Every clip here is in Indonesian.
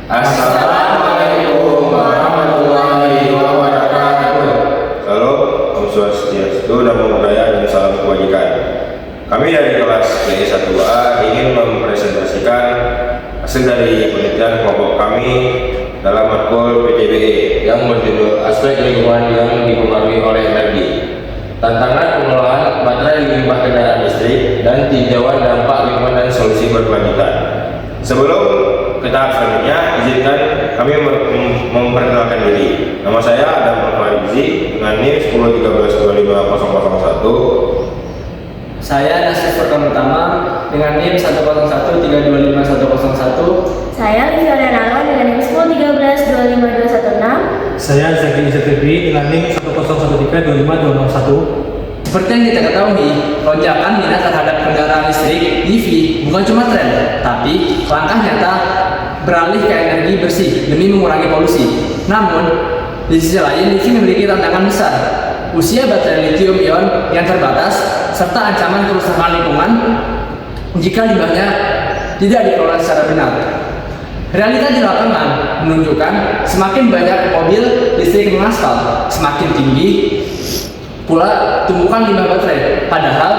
Assalamualaikum warahmatullahi wabarakatuh. Salam, Om Swastiastu, Namo Buddhaya, dan salam kebajikan. Kami dari kelas BE1A ingin mempresentasikan hasil dari penelitian kelompok kami dalam matkul PCBE yang berjudul Aspek Lingkungan yang Dipengaruhi oleh Energi, Tantangan Pengelolaan Baterai Limbah Kendaraan Listrik, dan Tinjauan Dampak Lingkungan dan Solusi Berkelanjutan. Sebelum ke tahap selanjutnya, izinkan kami memperkenalkan diri. Nama saya Adam Farlizi dengan NIM 1013225001. Saya Nasir Furkan Utama dengan NIM 1013251101. Saya Livia Renalo dengan NIM 1013252116. Saya Zaki Izzetibri dengan NIM 10132521. Seperti yang kita ketahui, lonjakan minat terhadap kendaraan listrik (EV) bukan cuma tren, tapi langkah nyata beralih ke energi bersih demi mengurangi polusi. Namun, di sisi lain, EV memiliki tantangan besar. Usia baterai lithium ion yang terbatas serta ancaman kerusakan lingkungan jika limbahnya tidak dikelola secara benar. Realita di lapangan menunjukkan semakin banyak mobil listrik mengaspal, semakin tinggi pula tumpukan limbah baterai. Padahal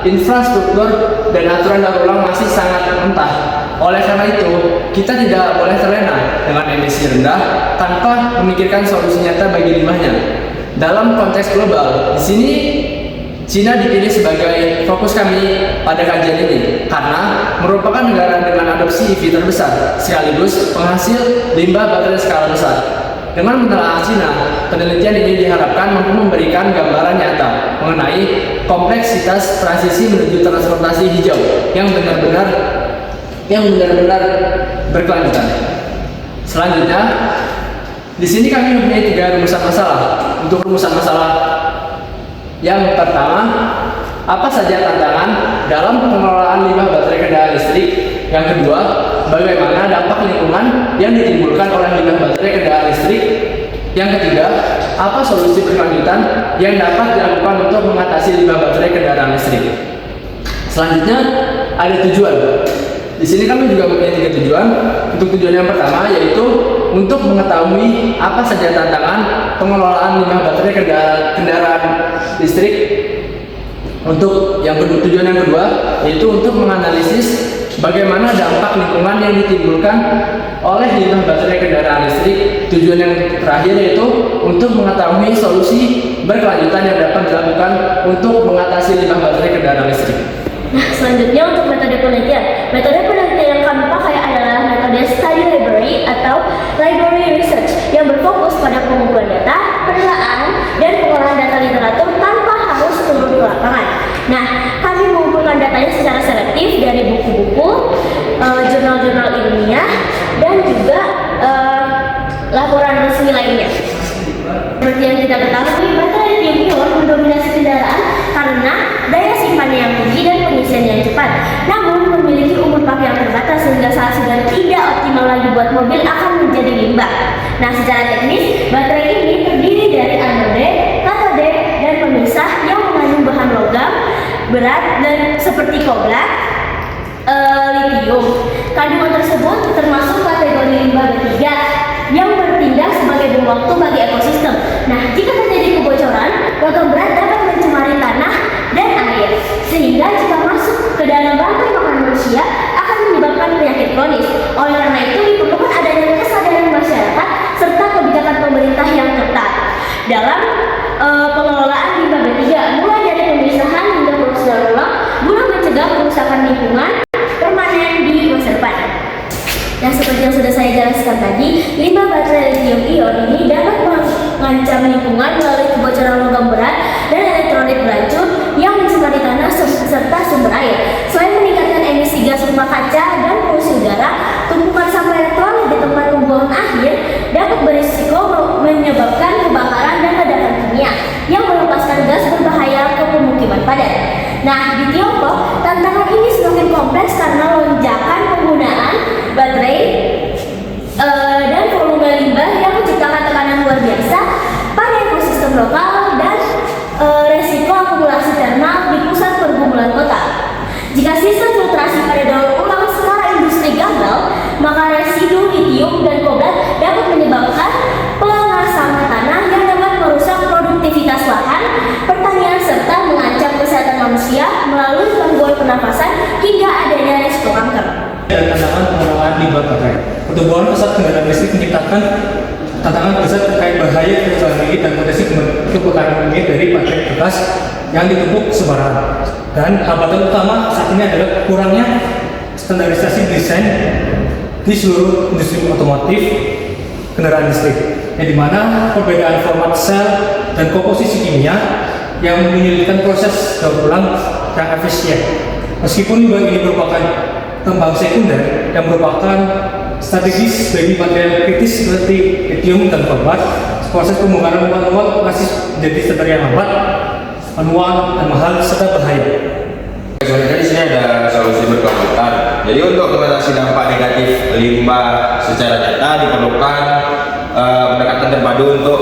infrastruktur dan aturan daur ulang masih sangat mentah. Oleh karena itu, kita tidak boleh terlena dengan emisi rendah tanpa memikirkan solusi nyata bagi limbahnya. Dalam konteks global, di sini Cina dipilih sebagai fokus kami pada kajian ini karena merupakan negara dengan adopsi EV terbesar sekaligus penghasil limbah baterai skala besar. Dengan menelaah Cina, penelitian ini diharapkan mampu memberikan gambaran nyata mengenai kompleksitas transisi menuju transportasi hijau yang benar-benar berkelanjutan. Selanjutnya, di sini kami mempunyai 3 rumusan masalah. Untuk rumusan masalah yang pertama, apa saja tantangan dalam pengelolaan limbah baterai kendaraan listrik? Yang kedua, bagaimana dampak lingkungan yang ditimbulkan oleh limbah baterai kendaraan listrik? Yang ketiga, apa solusi berkelanjutan yang dapat dilakukan untuk mengatasi limbah baterai kendaraan listrik? Selanjutnya, ada tujuan. Di sini kami juga mempunyai 3 tujuan. Untuk tujuan yang pertama yaitu untuk mengetahui apa saja tantangan pengelolaan limbah baterai kendaraan listrik. Untuk tujuan yang kedua yaitu untuk menganalisis bagaimana dampak lingkungan yang ditimbulkan oleh limbah baterai kendaraan listrik. Tujuan yang terakhir yaitu untuk mengetahui solusi berkelanjutan yang dapat dilakukan untuk mengatasi limbah baterai kendaraan listrik. Nah, selanjutnya untuk metode penelitian. Metode penelitian yang kami pakai adalah metode study library atau library research yang berfokus pada pengumpulan data, penelaan, dan pengolahan data literatur tanpa harus turun ke lapangan. Nah, kami mengumpulkan datanya secara selektif dari buku-buku, jurnal-jurnal ilmiah, dan juga laporan resmi lainnya. Seperti yang kita ketahui, baterai lithium ion mendominasi kendaraan karena daya simpannya yang tinggi dan pengisian yang cepat. Namun memiliki umur pakai yang terbatas sehingga saat sudah tidak optimal lagi buat mobil akan menjadi limbah. Nah, secara teknis, baterai ini terdiri dari anode, katode, dan pemisah yang mengandung bahan logam berat dan seperti kobalt, lithium. Kandungan tersebut termasuk kategori limbah B3 yang bertindak sebagai bom waktu bagi ekosistem. Nah, jika terjadi kebocoran, logam berat dapat mencemari tanah dan air, sehingga jika masuk ke dalam bahan makanan manusia akan menyebabkan penyakit kronis. Oleh karena itu, diperlukan adanya kesadaran masyarakat serta kebijakan pemerintah yang ketat dalam pengelolaan limbah B3, mulai dari pemisahan hingga proses daur ulang guna mencegah kerusakan lingkungan permanen di masa depan. Nah, seperti yang sudah saya jelaskan tadi, limbah baterai lithium ion ini dapat mengancam lingkungan melalui kebocoran logam berat dan elektrolit beracun yang mencemari tanah serta sumber air. Selain meningkatkan emisi gas rumah kaca dan polusi udara, tumpukan sampah elektrolit di tempat pembuangan akhir dapat berisiko menyebabkan kebakaran dan ledakan kimia yang melepaskan gas berbahaya ke pemukiman padat. Nah, di Tiongkok, tantangan ini semakin kompleks karena lonjakan penggunaan baterai dan volume limbah yang menciptakan tekanan luar biasa pada ekosistem lokal dan resiko akumulasi thermal di pusat pergumulan kota. Jika sistem filtrasi pada daur ulang secara industri gagal, maka residu lithium dan Pertumbuhan pesat kendaraan listrik menciptakan tantangan besar terkait bahaya kerusakan listrik dan potensi kebakaran ini dari baterai bekas yang ditumpuk sembarangan. Dan hambatan utama saat ini adalah kurangnya standarisasi desain di seluruh industri otomotif kendaraan listrik, yang dimana perbedaan format sel dan komposisi kimia yang menyulitkan proses daur ulang yang efisien. Meskipun limbah ini merupakan kembang sekunder yang merupakan strategis bagi material kritis seperti lithium dan kobat, proses pembongkaran manual masih menjadi standar yang lambat, manual dan mahal serta bahaya. Sebenarnya di sini ada solusi berkelanjutan. Jadi untuk mengatasi dampak negatif limbah secara nyata diperlukan pendekatan terpadu untuk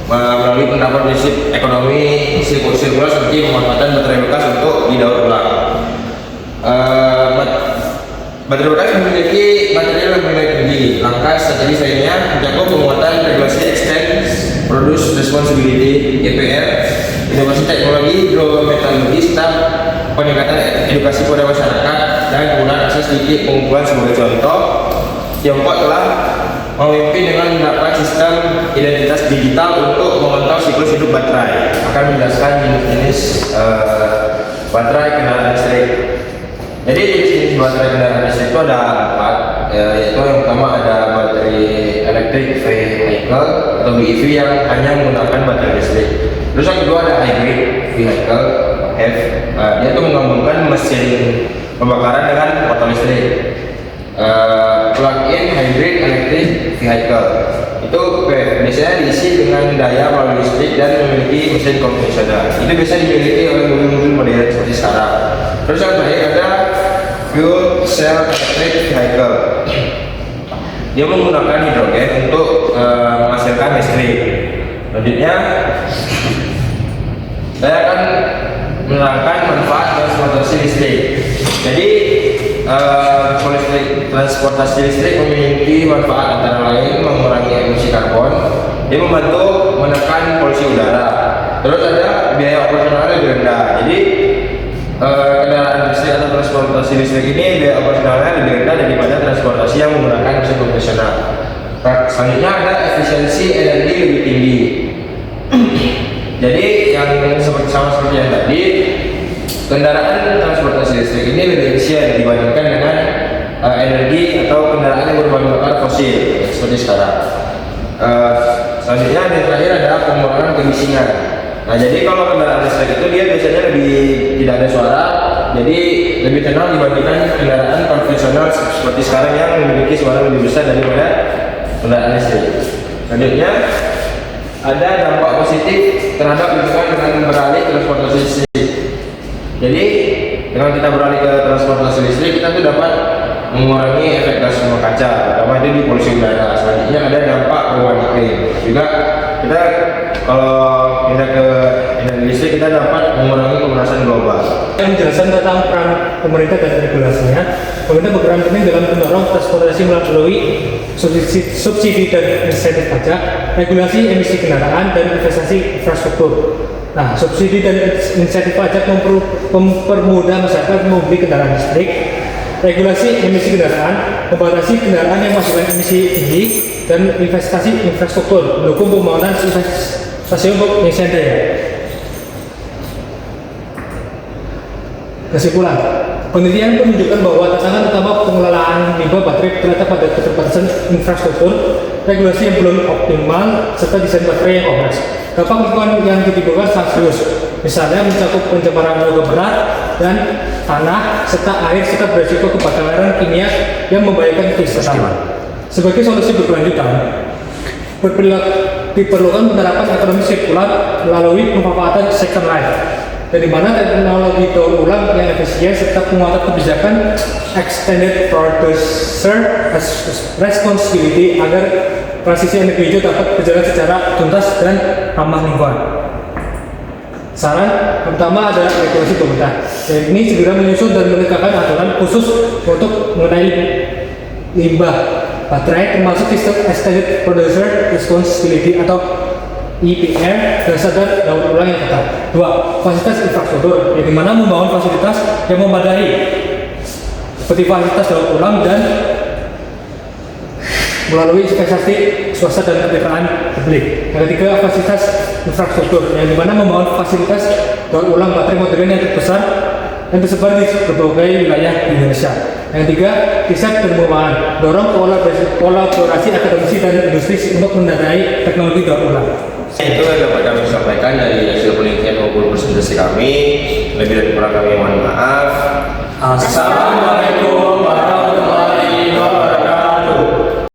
melalui penerapan prinsip ekonomi sirkular seperti pemanfaatan baterai bekas untuk didaur ulang. Baterai bekas memiliki material yang bernilai tinggi. Langkah strategi lainnya mencakup penguatan regulasi Extend Produce Responsibility (EPR), inovasi teknologi hidrometalurgi, serta peningkatan edukasi pada masyarakat dan penggunaan akses sedikit pengumpulan. Sebagai contoh, Tiongkok telah memimpin dengan menerapkan sistem identitas digital untuk memantau siklus hidup baterai. Akan menjelaskan jenis baterai kendaraan listrik. Jadi jenis baterai kendaraan listrik itu ada 4, yaitu yang pertama ada baterai electric vehicle atau BEV yang hanya menggunakan baterai listrik. Terus yang kedua ada hybrid vehicle (HEV). Dia itu menggabungkan mesin pembakaran dengan motor listrik. Plug-in hybrid electric vehicle itu biasanya diisi dengan daya melalui listrik dan memiliki mesin konvensional. Itu biasa dimiliki oleh mobil-mobil modern seperti sekarang. Terus yang terakhir ada fuel cell electric vehicle. Dia menggunakan hidrogen untuk menghasilkan listrik. Selanjutnya saya akan menerangkan manfaat transportasi listrik. Jadi transportasi listrik memiliki manfaat antara lain mengurangi emisi karbon, dia membantu menekan polusi udara. Terus ada biaya operasionalnya lebih rendah. Jadi kendaraan listrik atau transportasi listrik ini biaya operasionalnya lebih rendah daripada transportasi yang menggunakan mesin konvensional. Selanjutnya ada efisiensi energi lebih tinggi. Jadi yang sama seperti yang tadi, kendaraan transportasi listrik ini lebih efisien dibandingkan dengan energi atau kendaraan yang berbahan bakar fosil seperti sekarang. Selanjutnya yang terakhir adalah pengurangan kebisingan. Nah, jadi kalau kendaraan listrik itu dia biasanya lebih tidak ada suara, jadi lebih tenang dibandingkan kendaraan konvensional seperti sekarang yang memiliki suara lebih besar daripada kendaraan listrik. Selanjutnya ada dampak positif terhadap lingkungan dengan beralih ke transportasi listrik. Jadi dengan kita beralih ke transportasi listrik, kita tuh dapat mengurangi efek gas rumah kaca, terutama itu di polusi udara. Selanjutnya ada dampak perubahan iklim. Juga kita kalau pindah ke energi listrik, kita dapat mengurangi pemanasan global. Yang menjelaskan tentang peran pemerintah dan regulasinya, pemerintah berperan penting dalam mendorong transportasi melalui subsidi dan insentif pajak, regulasi emisi kendaraan, dan investasi infrastruktur. Nah, subsidi dan insentif pajak mempermudah masyarakat membeli kendaraan listrik. Regulasi emisi kendaraan membatasi kendaraan yang menghasilkan emisi tinggi, dan investasi infrastruktur mendukung pembangunan stasiun pengisian daya. Kesimpulan, penelitian menunjukkan bahwa tantangan utama pengelolaan limbah baterai terletak pada keterbatasan infrastruktur, regulasi yang belum optimal, serta desain baterai yang kompleks. Dampak lingkungan yang ditimbulkan sangat serius, misalnya mencakup pencemaran logam berat dan tanah serta air, serta berisiko kebakaran kimia yang membahayakan kesehatan. Sebagai solusi berkelanjutan, diperlukan penerapan ekonomi sirkular melalui pemanfaatan second life, dari mana teknologi daur ulang yang efisien serta penguatan kebijakan extended producer responsibility agar transisi energi hijau dapat berjalan secara tuntas dan ramah lingkungan. Saran pertama adalah regulasi pemerintah. Ini segera menyusun dan menegakkan aturan khusus untuk mengenai limbah baterai, termasuk sistem extended producer responsibility atau EPR dasar dan daur ulang yang ketat. 2. Fasilitas infrastruktur, yang dimana membangun fasilitas yang memadai seperti fasilitas daur ulang dan melalui investasi swasta dan kebijakan publik. Yang ketiga, fasilitas infrastruktur, yang dimana membangun fasilitas daur ulang baterai modern yang terbesar yang tersebar di berbagai wilayah di Indonesia. Yang ketiga, riset dan pengembangan, dorong kolaborasi akademisi dan industri untuk mendanai teknologi daur ulang. Itu yang dapat kami sampaikan dari hasil penelitian maupun presentasi kami. Lebih dari kurang kami mohon maaf. Assalamualaikum warahmatullahi wabarakatuh.